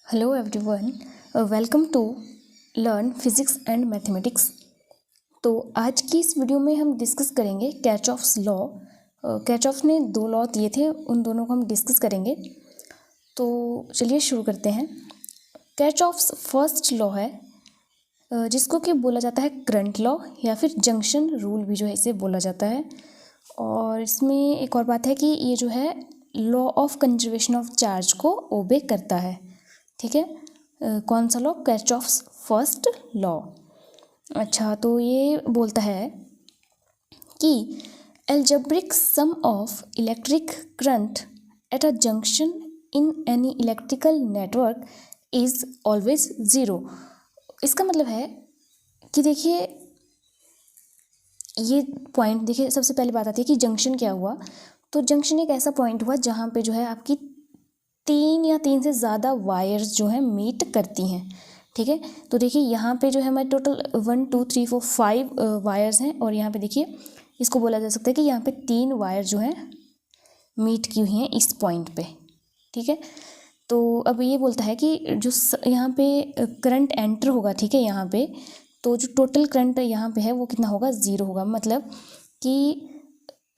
Hello everyone, welcome to learn physics and mathematics. तो आज की इस वीडियो में हम डिस्कस करेंगे कैचऑफ्स लॉ। कैचऑफ ने दो लॉ दिए थे, उन दोनों को हम डिस्कस करेंगे। तो चलिए शुरू करते हैं। कैचऑफ्स फर्स्ट लॉ है जिसको कि बोला जाता है करंट लॉ या फिर जंक्शन रूल भी जो है इसे बोला जाता है। और इसमें एक और बात है कि ये जो है law of conservation of charge को ओबे करता है। ठीक है, कौन सा लॉ? कैचऑफ्स first law. अच्छा, तो ये बोलता है कि algebraic sum of electric current at a junction in any electrical network is always zero. इसका मतलब है कि देखिए ये पॉइंट, देखिए सबसे पहले बात आती है कि जंक्शन क्या हुआ। तो जंक्शन एक ऐसा पॉइंट हुआ जहाँ पे जो है आपकी तीन से ज़्यादा वायर्स जो है मीट करती हैं। ठीक है, तो देखिए यहाँ पे जो है हमारे टोटल 1 2 3 4 5 वायर्स हैं और यहाँ पे देखिए इसको बोला जा सकता है कि यहाँ पे 3 वायर जो है मीट की हुई हैं इस पॉइंट पे। ठीक है, तो अब ये बोलता है कि जो यहाँ पे करंट एंटर होगा, ठीक है, यहाँ पे तो जो टोटल करंट यहाँ पे है वो कितना होगा? ज़ीरो होगा। मतलब कि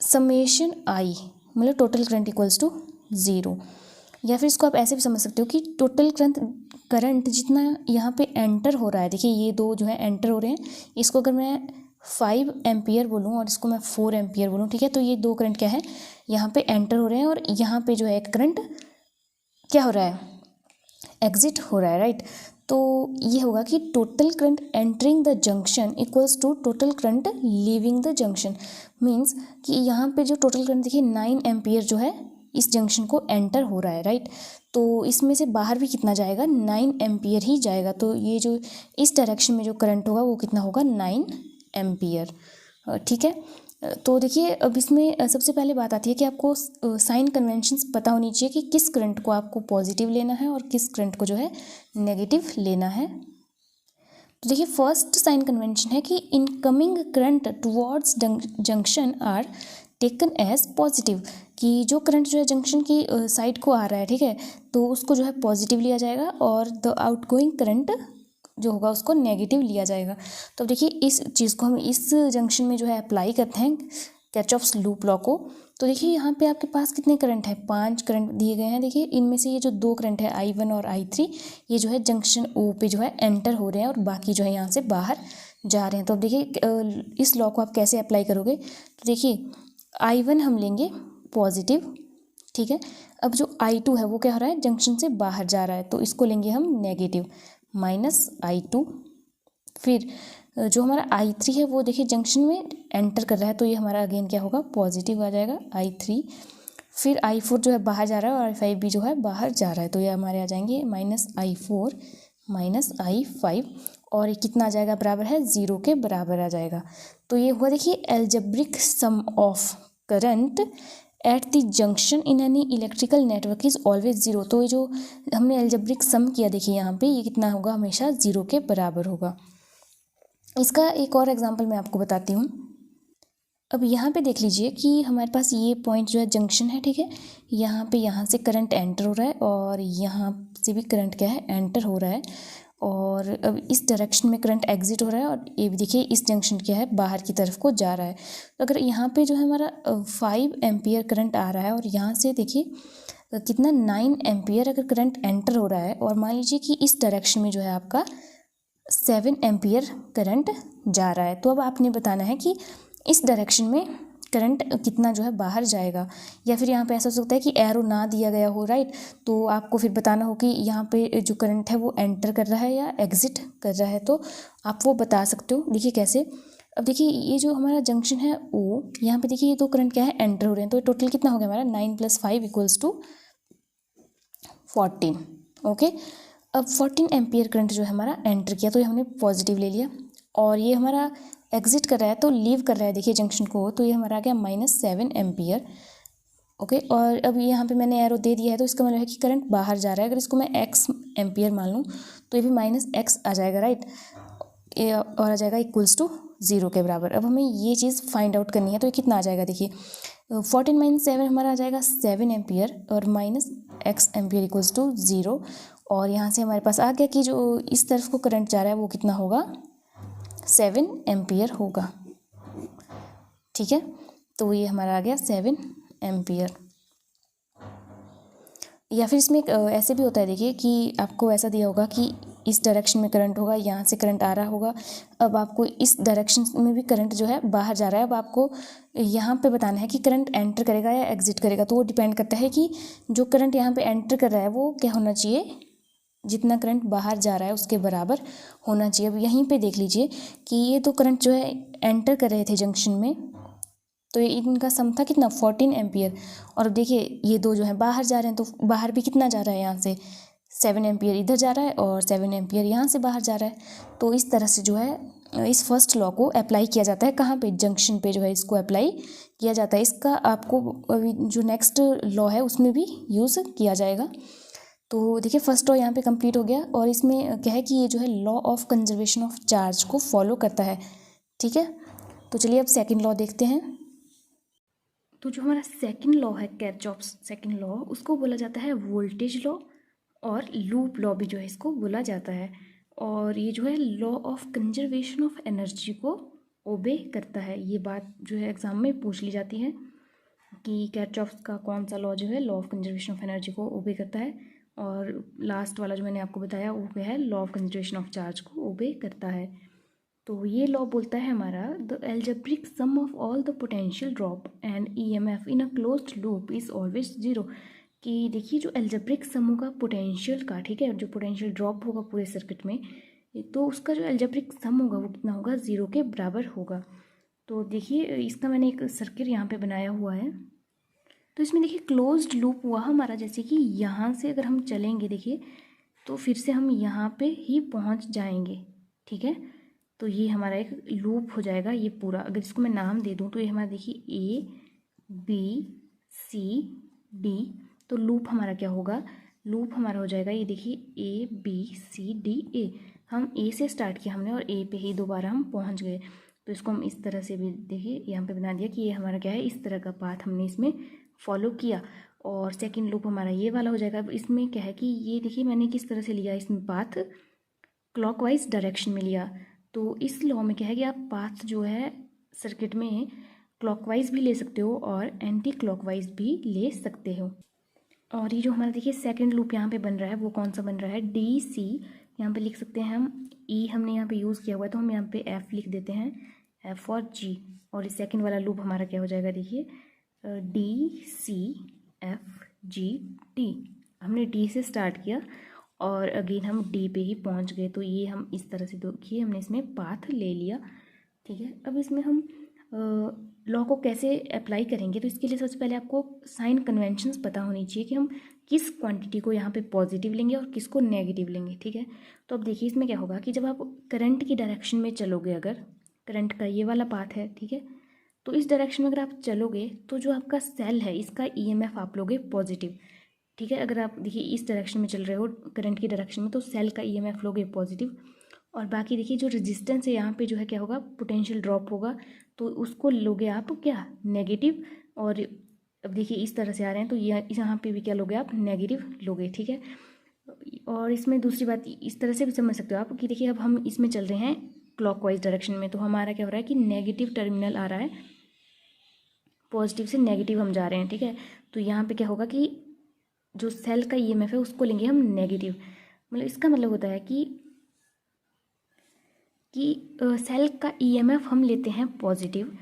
समेशन आई मतलब total current equals to zero. या फिर इसको आप ऐसे भी समझ सकते हो कि टोटल करंट जितना यहाँ पे एंटर हो रहा है, देखिए ये दो जो है एंटर हो रहे हैं, इसको अगर मैं 5 एम्पियर बोलूँ और इसको मैं 4 एम्पियर बोलूँ, ठीक है, तो ये दो करंट क्या है, यहाँ पे एंटर हो रहे हैं और यहाँ पे जो है एक करंट क्या हो रहा है? एग्जिट हो रहा है, राइट। तो ये होगा कि total current entering the junction equals to total current leaving the junction. Means कि यहाँ पे जो टोटल करंट देखिए 9 एम्पियर जो है इस जंक्शन को एंटर हो रहा है, राइट। तो इसमें से बाहर भी कितना जाएगा? 9 एम्पियर ही जाएगा। तो ये जो इस डायरेक्शन में जो करंट होगा वो कितना होगा? 9 एम्पियर। ठीक है, तो देखिए अब इसमें सबसे पहले बात आती है कि आपको साइन कन्वेंशंस पता होनी चाहिए कि किस करंट को आपको पॉजिटिव लेना है और किस करंट को जो है नेगेटिव लेना है। तो देखिए फर्स्ट साइन कन्वेंशन है कि incoming current towards junction are taken as positive, कि जो करंट जो है जंक्शन की साइड को आ रहा है, ठीक है, तो उसको जो है पॉजिटिव लिया जाएगा और द आउटगोइंग करंट जो होगा उसको नेगेटिव लिया जाएगा। तो देखिए इस चीज़ को हम इस जंक्शन में जो है अप्लाई करते हैं कैचऑफ्स लूप लॉ को। तो देखिए यहाँ पे आपके पास कितने करंट है? 5 करंट दिए गए हैं। देखिए इनमें से ये जो दो करंट है I1 और I3, ये जो है जंक्शन ओ पे जो है एंटर हो रहे हैं और बाकी जो है यहाँ से बाहर जा रहे हैं। तो अब देखिए इस लॉ को आप कैसे अप्लाई करोगे? तो देखिए I1 हम लेंगे पॉजिटिव, ठीक है। अब जो I2 है वो क्या हो रहा है? जंक्शन से बाहर जा रहा है, तो इसको लेंगे हम नेगेटिव -I2। फिर जो हमारा I3 है वो देखिए जंक्शन में एंटर कर रहा है, तो ये हमारा अगेन क्या होगा? पॉजिटिव आ जाएगा I3। फिर I4 जो है बाहर जा रहा है और I5 भी जो है बाहर जा रहा है, तो ये हमारे आ जाएंगे -I4 -I5 और ये कितना आ जाएगा? बराबर है 0 के बराबर आ जाएगा। तो ये हुआ देखिए algebraic sum of current at the junction in any electrical network is always zero. तो ये जो हमने एल्जेब्रिक सम किया देखिए यहाँ पे ये कितना होगा? हमेशा 0 के बराबर होगा। इसका एक और एग्जांपल मैं आपको बताती हूँ। अब यहाँ पे देख लीजिए कि हमारे पास ये पॉइंट जो है जंक्शन है, ठीक है, यहाँ से करंट एंटर हो रहा है और यहाँ से भी करंट क्या है? एंटर हो रहा है और अब इस डायरेक्शन में करंट एग्जिट हो रहा है और ये भी देखिए इस जंक्शन क्या है? बाहर की तरफ को जा रहा है। तो अगर यहाँ पे जो है हमारा 5 एम्पियर करंट आ रहा है और यहाँ से देखिए कितना 9 एम्पियर अगर करंट एंटर हो रहा है और मान लीजिए कि इस डायरेक्शन में जो है आपका 7 एम्पियर करंट जा रहा है, तो अब आपने बताना है कि इस डायरेक्शन में करंट कितना जो है बाहर जाएगा। या फिर यहाँ पे ऐसा हो सकता है कि एरो ना दिया गया हो, राइट, तो आपको फिर बताना हो कि यहाँ पे जो करंट है वो एंटर कर रहा है या एग्जिट कर रहा है, तो आप वो बता सकते हो। देखिए कैसे? अब देखिए ये जो हमारा जंक्शन है ओ, यहाँ पे देखिए ये दो करंट क्या है? एंटर हो रहे हैं, तो टोटल कितना हो गया हमारा? 9 + 5 = 14। ओके, अब 14 एम्पियर करंट जो है हमारा एंटर किया, तो ये हमने पॉजिटिव ले लिया और ये हमारा एग्जिट कर रहा है तो लीव कर रहा है देखिए जंक्शन को, तो ये हमारा आ गया -7 एम्पियर। ओके, और अब यहाँ पे मैंने एरो दे दिया है तो इसका मतलब है कि करंट बाहर जा रहा है। अगर इसको मैं x एम्पियर मान लूँ तो ये भी -x आ जाएगा, राइट, और आ जाएगा =0 के बराबर। अब हमें ये चीज़ फाइंड आउट करनी है, तो ये कितना आ जाएगा? देखिए 14 - 7 हमारा आ जाएगा 7 एम्पियर और -x एम्पियर =0 और यहाँ से हमारे पास आ गया कि जो इस तरफ को करंट जा रहा है वो कितना होगा, 7 एम्पियर होगा। ठीक है, तो ये हमारा आ गया 7 एम्पियर। या फिर इसमें ऐसे भी होता है, देखिए कि आपको ऐसा दिया होगा कि इस डायरेक्शन में करंट होगा, यहाँ से करंट आ रहा होगा, अब आपको इस डायरेक्शन में भी करंट जो है बाहर जा रहा है। अब आपको यहाँ पे बताना है कि करंट एंटर करेगा या एग्जिट करेगा। तो वो डिपेंड करता है कि जो करंट यहाँ पे एंटर कर रहा है वो क्या होना चाहिए, जितना करंट बाहर जा रहा है उसके बराबर होना चाहिए। अब यहीं पे देख लीजिए कि ये तो करंट जो है एंटर कर रहे थे जंक्शन में, तो ये इनका सम था कितना, 14 एम्पियर। और अब देखिए ये दो जो है बाहर जा रहे हैं, तो बाहर भी कितना जा रहा है, यहाँ से 7 एम्पियर इधर जा रहा है और 7 एम्पियर यहाँ से बाहर जा रहा है। तो इस तरह से जो है इस फर्स्ट लॉ को अप्लाई किया जाता है। कहाँ पे, जंक्शन पे जो है इसको अप्लाई किया जाता है। इसका आपको अभी जो नेक्स्ट लॉ है उसमें भी यूज़ किया जाएगा। तो देखिए फर्स्ट लॉ यहाँ पे कंप्लीट हो गया, और इसमें क्या है कि ये जो है law of conservation of charge को फॉलो करता है। ठीक है, तो चलिए अब सेकंड लॉ देखते हैं। तो जो हमारा सेकंड लॉ है, किरचॉफ्स सेकंड लॉ, उसको बोला जाता है वोल्टेज लॉ, और लूप लॉ भी जो है इसको बोला जाता है। और ये जो है law of conservation of energy को ओबे करता है। ये बात जो है एग्जाम में पूछ ली जाती है कि किरचॉफ्स का कौन सा लॉ जो है law of conservation of energy को ओबे करता है। और लास्ट वाला जो मैंने आपको बताया वो क्या है, law of conservation of charge को ओबे करता है। तो ये लॉ बोलता है हमारा, the algebraic sum of all the potential drop and EMF in a closed loop is always zero. कि देखिए जो एल्जेब्रिक सम होगा पोटेंशियल का, ठीक है, जो पोटेंशियल ड्रॉप होगा पूरे सर्किट में, तो उसका जो एल्जेब्रिक सम होगा वो कितना होगा, ज़ीरो के बराबर होगा। तो देखिए इसका मैंने एक सर्किट यहाँ पे बनाया हुआ है। तो इसमें देखिए क्लोज्ड लूप हुआ हमारा, जैसे कि यहाँ से अगर हम चलेंगे देखिए तो फिर से हम यहाँ पे ही पहुँच जाएंगे। ठीक है, तो ये हमारा एक लूप हो जाएगा ये पूरा। अगर इसको मैं नाम दे दूँ तो ये हमारा देखिए ABCD, तो लूप हमारा क्या होगा, लूप हमारा हो जाएगा ये देखिए ABCDA। हम A से स्टार्ट किया हमने और A पे ही दोबारा हम पहुंच गए। तो इसको हम इस तरह से भी देखिए यहाँ पे बना दिया कि ये हमारा क्या है, इस तरह का पाथ हमने इसमें फॉलो किया। और सेकेंड लूप हमारा ये वाला हो जाएगा। अब इसमें क्या है कि ये देखिए मैंने किस तरह से लिया, इसमें पाथ क्लॉकवाइज डायरेक्शन में लिया। तो इस लॉ में क्या है कि आप पाथ जो है सर्किट में क्लॉकवाइज भी ले सकते हो और एंटी क्लॉकवाइज भी ले सकते हो। और ये जो हमारा देखिए सेकंड लूप यहाँ पे बन रहा है वो कौन सा बन रहा है, DC। यहाँ पे लिख सकते हैं हम, E हमने यहाँ पे यूज़ किया हुआ है तो हम यहाँ पे F लिख देते हैं, F और G। और इस सेकंड वाला लूप हमारा क्या हो जाएगा, देखिए DCFGD। हमने D से स्टार्ट किया और अगेन हम D पे ही पहुंच गए। तो ये हम इस तरह से देखिए हमने इसमें पाथ ले लिया। ठीक है, अब इसमें हम लॉ को कैसे अप्लाई करेंगे, तो इसके लिए सबसे पहले आपको साइन कन्वेंशंस पता होनी चाहिए कि हम किस क्वांटिटी को यहाँ पे पॉजिटिव लेंगे और किसको नेगेटिव लेंगे। ठीक है, तो अब देखिए इसमें क्या होगा कि जब आप करंट की डायरेक्शन में चलोगे, अगर करंट का ये वाला पाथ है, ठीक है, तो इस डायरेक्शन में अगर आप चलोगे तो जो आपका सेल है इसका EMF आप लोगे पॉजिटिव। ठीक है, अगर आप देखिए इस डायरेक्शन में चल रहे हो करंट की डायरेक्शन में तो सेल का EMF लोगे पॉजिटिव। और बाकी देखिए जो रेजिस्टेंस है यहाँ पे जो है क्या होगा, पोटेंशियल ड्रॉप होगा, तो उसको लोगे आप क्या, नेगेटिव। और अब देखिए इस तरह से आ रहे हैं तो यहाँ पे भी क्या लोगे आप, नेगेटिव लोगे। ठीक है, और इसमें दूसरी बात इस तरह से भी समझ सकते हो आप कि देखिए अब हम इसमें चल रहे हैं क्लॉकवाइज डायरेक्शन में, तो हमारा क्या हो रहा है कि नेगेटिव टर्मिनल आ रहा है, पॉजिटिव से नेगेटिव हम जा रहे हैं। ठीक है, तो यहाँ पे क्या होगा कि जो सेल का EMF है उसको लेंगे हम नेगेटिव। मतलब इसका मतलब होता है कि सेल का EMF हम लेते हैं पॉजिटिव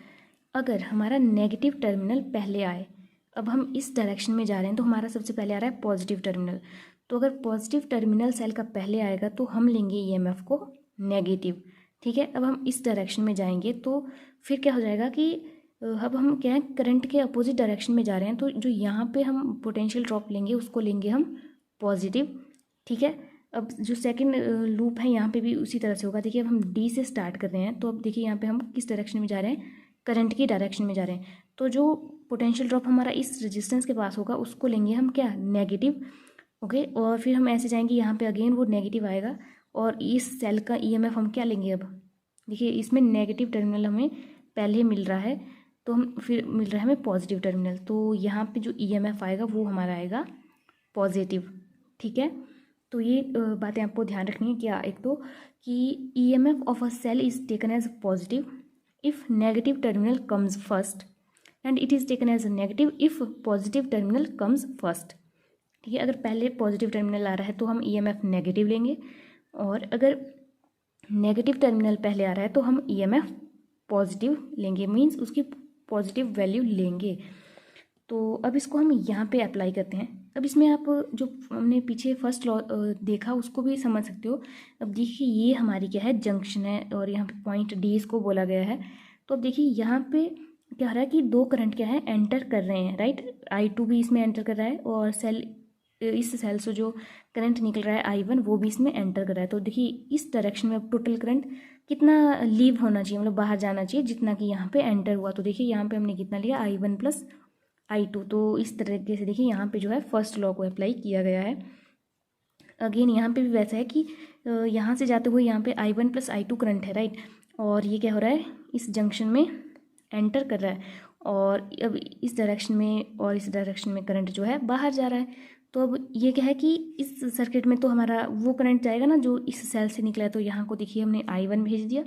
अगर हमारा नेगेटिव टर्मिनल पहले आए। अब हम इस डायरेक्शन में जा रहे हैं तो हमारा सबसे पहले आ रहा है पॉजिटिव टर्मिनल, तो अगर पॉजिटिव टर्मिनल सेल का पहले आएगा तो हम लेंगे EMF को नेगेटिव। ठीक है, अब हम इस डायरेक्शन में जाएंगे तो फिर क्या हो जाएगा कि अब हम क्या है, करंट के अपोजिट डायरेक्शन में जा रहे हैं, तो जो यहाँ पे हम पोटेंशियल ड्रॉप लेंगे उसको लेंगे हम पॉजिटिव। ठीक है, अब जो सेकंड लूप है यहाँ पे भी उसी तरह से होगा। देखिए अब हम D से स्टार्ट कर रहे हैं, तो अब देखिए यहाँ पे हम किस डायरेक्शन में जा रहे हैं, करंट की डायरेक्शन में जा रहे हैं, तो जो पोटेंशियल ड्रॉप हमारा इस रेजिस्टेंस के पास होगा उसको लेंगे हम क्या, नेगेटिव। ओके, और फिर हम ऐसे जाएंगे यहाँ पे अगेन वो नेगेटिव आएगा और इस सेल का EMF हम क्या लेंगे, अब देखिए इसमें नेगेटिव टर्मिनल हमें पहले मिल रहा है तो हम फिर मिल रहा है हमें पॉजिटिव टर्मिनल, तो यहाँ पे जो EMF आएगा वो हमारा आएगा पॉजिटिव। ठीक है, तो ये बातें आपको ध्यान रखनी है। क्या, एक तो कि EMF of a cell is taken as positive if negative terminal comes first and it is taken as negative if positive terminal comes first. ठीक है, अगर पहले पॉजिटिव टर्मिनल आ रहा है तो हम EMF नेगेटिव लेंगे, और अगर नेगेटिव टर्मिनल पहले आ रहा है तो हम EMF पॉजिटिव लेंगे, मीन्स उसकी पॉजिटिव वैल्यू लेंगे। तो अब इसको हम यहाँ पे अप्लाई करते हैं। अब इसमें आप जो हमने पीछे फर्स्ट लॉ देखा उसको भी समझ सकते हो। अब देखिए ये हमारी क्या है, जंक्शन है, और यहाँ पे पॉइंट डी इसको बोला गया है। तो अब देखिए यहाँ पे क्या हो रहा है कि दो करंट क्या है, एंटर कर रहे हैं, राइट। I2 भी इसमें एंटर कर रहा है, और इस सेल से जो करंट निकल रहा है I1 वो भी इसमें एंटर कर रहा है। तो देखिए इस डायरेक्शन में अब टोटल करंट कितना लीव होना चाहिए, मतलब बाहर जाना चाहिए, जितना कि यहाँ पे एंटर हुआ। तो देखिए यहाँ पे हमने कितना लिया, I1 + I2। तो इस तरीके से देखिए यहाँ पे जो है फर्स्ट लॉ को अप्लाई किया गया है। अगेन यहाँ पे भी वैसा है कि यहाँ से जाते हुए यहाँ पे I1 + I2 करंट है, राइट। और ये क्या हो रहा है, इस जंक्शन में एंटर कर रहा है, और अब इस डायरेक्शन में और इस डायरेक्शन में करंट जो है बाहर जा रहा है। तो अब ये क्या है कि इस सर्किट में तो हमारा वो करंट जाएगा ना जो इस सेल से निकला है। तो यहाँ को देखिए हमने I1 भेज दिया,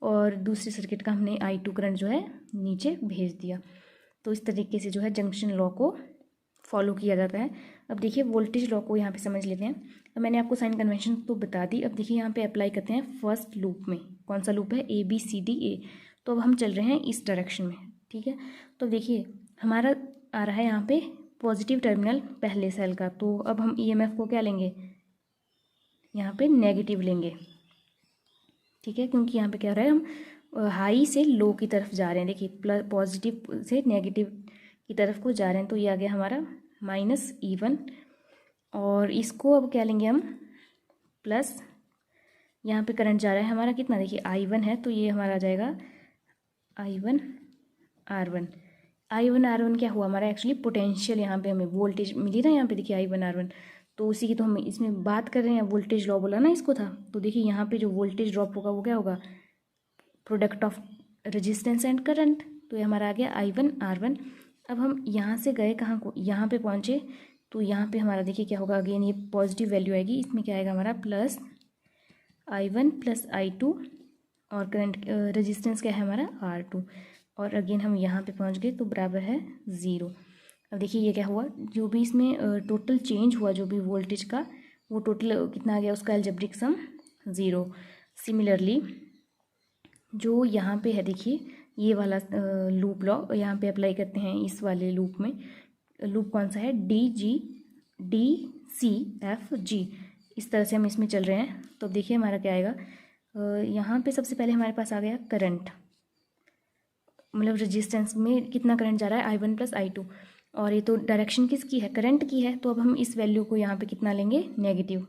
और दूसरे सर्किट का हमने I2 करंट जो है नीचे भेज दिया। तो इस तरीके से जो है जंक्शन लॉ को फॉलो किया जाता है। अब देखिए वोल्टेज लॉ को यहाँ पे समझ लेते हैं। अब मैंने आपको साइन कन्वेंशन तो बता दी। अब देखिए यहाँ पे अप्लाई करते हैं फर्स्ट लूप में। कौन सा लूप है, ABCDA। तो अब हम चल रहे हैं इस डायरेक्शन में, ठीक है। तो देखिए हमारा आ रहा है यहाँ पे पॉजिटिव टर्मिनल पहले सेल का। तो अब हम EMF को क्या लेंगे, यहाँ पे नेगेटिव लेंगे, ठीक है, क्योंकि यहाँ पे क्या हो रहा है, हम हाई से लो की तरफ जा रहे हैं। देखिए प्लस पॉजिटिव से नेगेटिव की तरफ को जा रहे हैं। तो ये आ गया हमारा -E1, और इसको अब क्या लेंगे हम, प्लस यहाँ पे करंट जा रहा है हमारा कितना, देखिए I1 है, तो ये हमारा आ जाएगा I1R1। I1R1 क्या हुआ हमारा, एक्चुअली पोटेंशियल, यहाँ पे हमें वोल्टेज मिली ना, यहाँ पे देखिए I1R1, तो उसी की तो हम इसमें बात कर रहे हैं। वोल्टेज ड्रॉप बोला ना इसको था। तो देखिए यहाँ पे जो वोल्टेज ड्रॉप होगा वो क्या होगा, product of resistance and current. तो ये हमारा आ गया I1R1। अब हम यहाँ से गए कहाँ को, यहाँ पे पहुँचे। तो यहाँ पे हमारा देखिए क्या होगा, अगेन ये पॉजिटिव वैल्यू आएगी, इसमें क्या आएगा हमारा प्लस I1 + I2, और करंट रेजिस्टेंस क्या है हमारा R2, और अगेन हम यहाँ पे पहुँच गए तो बराबर है 0। अब देखिए ये क्या हुआ, जो भी इसमें टोटल चेंज हुआ जो भी वोल्टेज का, वो टोटल कितना आ गया, उसका अलजेब्रिक सम 0। सिमिलरली जो यहाँ पे है, देखिए ये वाला लूप लॉ यहाँ पे अप्लाई करते हैं इस वाले लूप में। लूप कौन सा है, DGDCFG, इस तरह से हम इसमें चल रहे हैं। तो देखिए हमारा क्या आएगा, यहाँ पे सबसे पहले हमारे पास आ गया करंट, मतलब रेजिस्टेंस में कितना करंट जा रहा है, I1 + I2, और ये तो डायरेक्शन किसकी है, करंट की है। तो अब हम इस वैल्यू को यहाँ पे कितना लेंगे, नेगेटिव,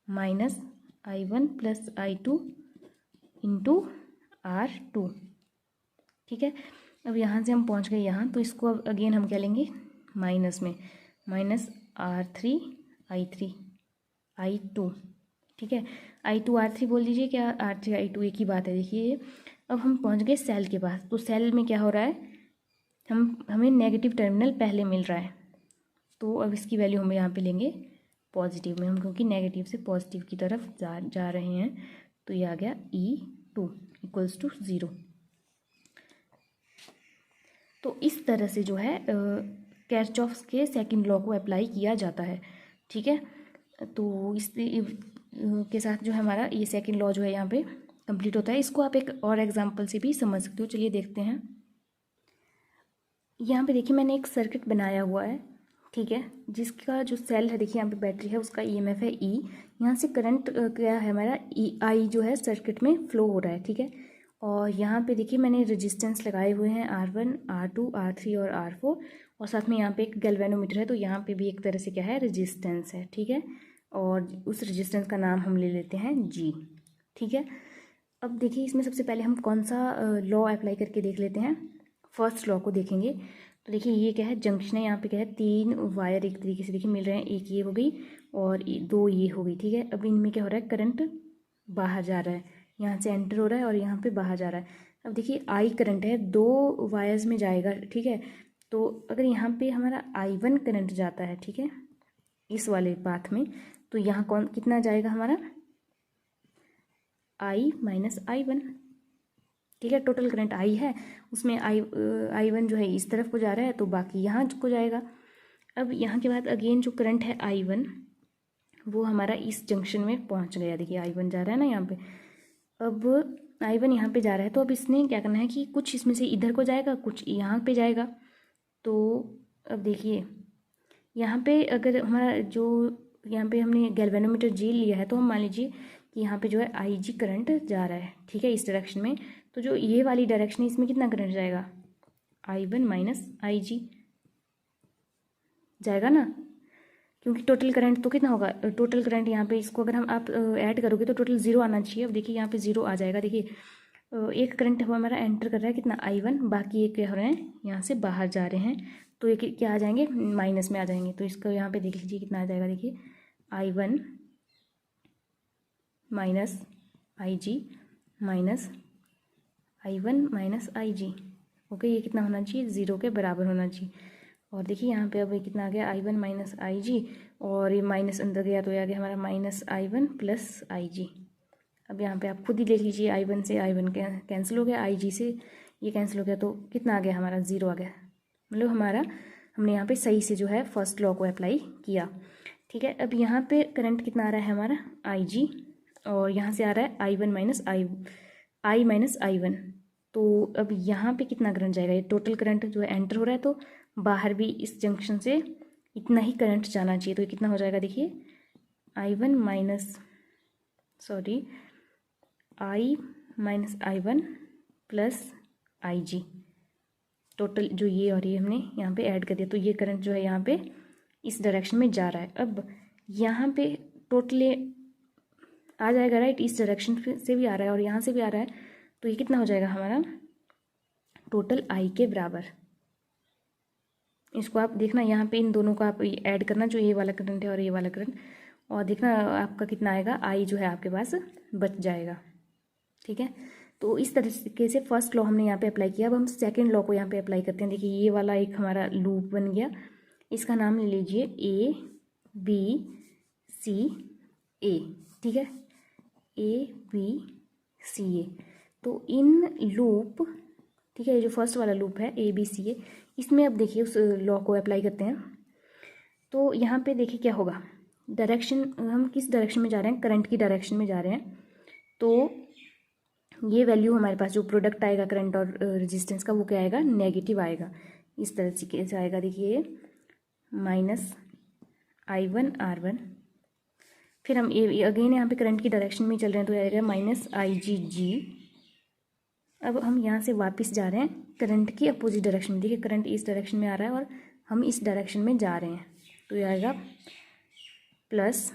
-I1 + I2 × R2, ठीक है। अब यहाँ से हम पहुँच गए यहाँ, तो इसको अब अगेन हम क्या लेंगे, माइनस में, -R3 I3 I2, ठीक है। I2 R3 बोल दीजिए, क्या R3 I2 एक ही बात है। देखिए अब हम पहुँच गए सेल के पास। तो सेल में क्या हो रहा है, हमें नेगेटिव टर्मिनल पहले मिल रहा है। तो अब इसकी वैल्यू हम यहाँ पे लेंगे पॉजिटिव में, हम क्योंकि नेगेटिव से पॉजिटिव की तरफ जा रहे हैं। तो ये आ गया E2 = 0। तो इस तरह से जो है किरचॉफ के सेकंड लॉ को अप्लाई किया जाता है, ठीक है। तो इस के साथ जो है हमारा ये सेकंड लॉ जो है यहाँ पे कंप्लीट होता है। इसको आप एक और एग्जांपल से भी समझ सकते हो। चलिए देखते हैं। यहाँ पे देखिए मैंने एक सर्किट बनाया हुआ है, ठीक है, जिसका जो सेल है देखिए यहाँ पे बैटरी है, उसका EMF है E। यहाँ से करंट क्या है हमारा I जो है सर्किट में फ्लो हो रहा है, ठीक है। और यहाँ पे देखिए मैंने रेजिस्टेंस लगाए हुए हैं R1, R2, R3 और R4, और साथ में यहाँ पे एक गैल्वेनोमीटर है। तो यहाँ पे भी एक तरह से क्या है, रेजिस्टेंस है, ठीक है। और उस रेजिस्टेंस का नाम हम ले लेते हैं G, ठीक है। अब देखिए इसमें सबसे पहले हम कौन सा लॉ अप्लाई करके देख लेते हैं, फर्स्ट लॉ को देखेंगे। तो देखिए ये क्या है, जंक्शन है, यहाँ पे क्या है, 3 वायर एक तरीके से देखिए मिल रहे हैं, एक ये हो गई और 2 ये हो गई, ठीक है। अब इनमें क्या हो रहा है, करंट बाहर जा रहा है, यहाँ से एंटर हो रहा है और यहाँ पे बाहर जा रहा है। अब देखिए I करंट है, 2 वायर्स में जाएगा, ठीक है। तो अगर यहाँ पे हमारा I1 करंट जाता है, ठीक है, इस वाले पाथ में, तो यहाँ कौन कितना जाएगा हमारा, I माइनस I1। ठीक है, टोटल करंट I है, उसमें I1 जो है इस तरफ को जा रहा है, तो बाकी यहाँ को जाएगा। अब यहाँ के बाद अगेन जो करंट है I1 वो हमारा इस जंक्शन में पहुँच गया। देखिए I1 जा रहा है ना यहाँ पे, अब I1 यहाँ पे जा रहा है, तो अब इसने क्या करना है कि कुछ इसमें से इधर को जाएगा, कुछ यहाँ पे जाएगा। तो अब देखिए यहाँ पे अगर हमारा जो यहाँ पे हमने गैल्वेनोमीटर G लिया है, तो हम मान लीजिए कि यहाँ पे जो है IG करंट जा रहा है, ठीक है, इस डायरेक्शन में। तो जो ये वाली डायरेक्शन है इसमें कितना करंट जाएगा, I1 माइनस IG जाएगा ना, क्योंकि टोटल करंट तो कितना होगा, टोटल करंट यहाँ पे इसको अगर हम आप ऐड करोगे तो टोटल 0 आना चाहिए। अब देखिए यहाँ पे 0 आ जाएगा। देखिए एक करंट हमारा एंटर कर रहा है कितना, I1, बाकी एक क्या हो रहे हैं यहाँ से बाहर जा रहे हैं, तो ये क्या आ जाएंगे, माइनस में आ जाएंगे। तो इसको यहाँ पे देख लीजिए कितना आ जाएगा, देखिए I1 minus IG minus I1 minus IG। Okay, ये कितना होना चाहिए, 0 के बराबर होना चाहिए। और देखिए यहाँ पे अब ये कितना आ गया, I1 माइनस IG, और ये माइनस अंदर गया तो ये आ गया हमारा माइनस I1 प्लस IG। अब यहाँ पे आप खुद ही देख लीजिए, I1 से I1 कैंसिल हो गया, IG से ये कैंसिल हो गया, तो कितना आ गया हमारा, 0 आ गया। मतलब हमारा हमने यहाँ पे सही से जो है फर्स्ट लॉ को अप्लाई किया। ठीक है, अब यहाँ पे करंट कितना आ रहा है हमारा, IG, और यहाँ से आ रहा है I1 minus I minus I1। तो अब यहाँ पे कितना करंट जाएगा, ये टोटल करंट जो है एंटर हो रहा है, तो बाहर भी इस जंक्शन से इतना ही करंट जाना चाहिए। तो ये कितना हो जाएगा, देखिए I1 minus I minus I1 plus IG, total जो ये और ये हमने यहाँ पे ऐड कर दिया, तो ये करंट जो है यहाँ पे इस डायरेक्शन में जा रहा है। अब यहाँ पे टोटल आ जाएगा, राइट, इस डायरेक्शन से भी आ रहा है और यहाँ से भी आ रहा है, तो ये कितना हो जाएगा हमारा, टोटल I के बराबर। इसको आप देखना, यहाँ पे इन दोनों को आप ऐड करना, जो ये वाला करंट है और ये वाला करंट, और देखना आपका कितना आएगा, I जो है आपके पास बच जाएगा। ठीक है, तो इस तरीके से फर्स्ट लॉ हमने यहाँ पे अप्लाई किया। अब हम सेकंड लॉ को यहाँ पे अप्लाई करते हैं। देखिए ये वाला एक हमारा लूप बन गया, इसका नाम ले लीजिए ABCA। ठीक है, ABCA। तो इन लूप, ठीक है, ये जो फर्स्ट वाला लूप है ABCA, इसमें अब देखिए उस लॉ को अप्लाई करते हैं। तो यहाँ पे देखिए क्या होगा, डायरेक्शन, हम किस डायरेक्शन में जा रहे हैं, करंट की डायरेक्शन में जा रहे हैं। तो ये वैल्यू हमारे पास जो प्रोडक्ट आएगा करंट और रेजिस्टेंस का, वो क्या आएगा, नेगेटिव आएगा। इस तरह से कैसे आएगा, देखिए माइनस I1 R1, फिर हम अगेन यहाँ पे करंट की डायरेक्शन में चल रहे हैं, तो आएगा माइनस IGG। अब हम यहाँ से वापस जा रहे हैं करंट की अपोजिट डायरेक्शन में। देखिए करंट इस डायरेक्शन में आ रहा है और हम इस डायरेक्शन में जा रहे हैं, तो ये आएगा plus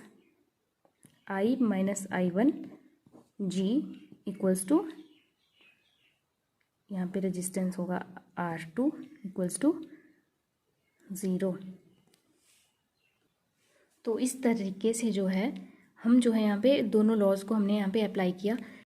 I minus I1 G equals to, यहाँ पे रेजिस्टेंस होगा R2 इक्वल्स टू 0। तो इस तरीके से जो है हम जो है यहाँ पे दोनों लॉज को हमने यहाँ पे अप्लाई किया।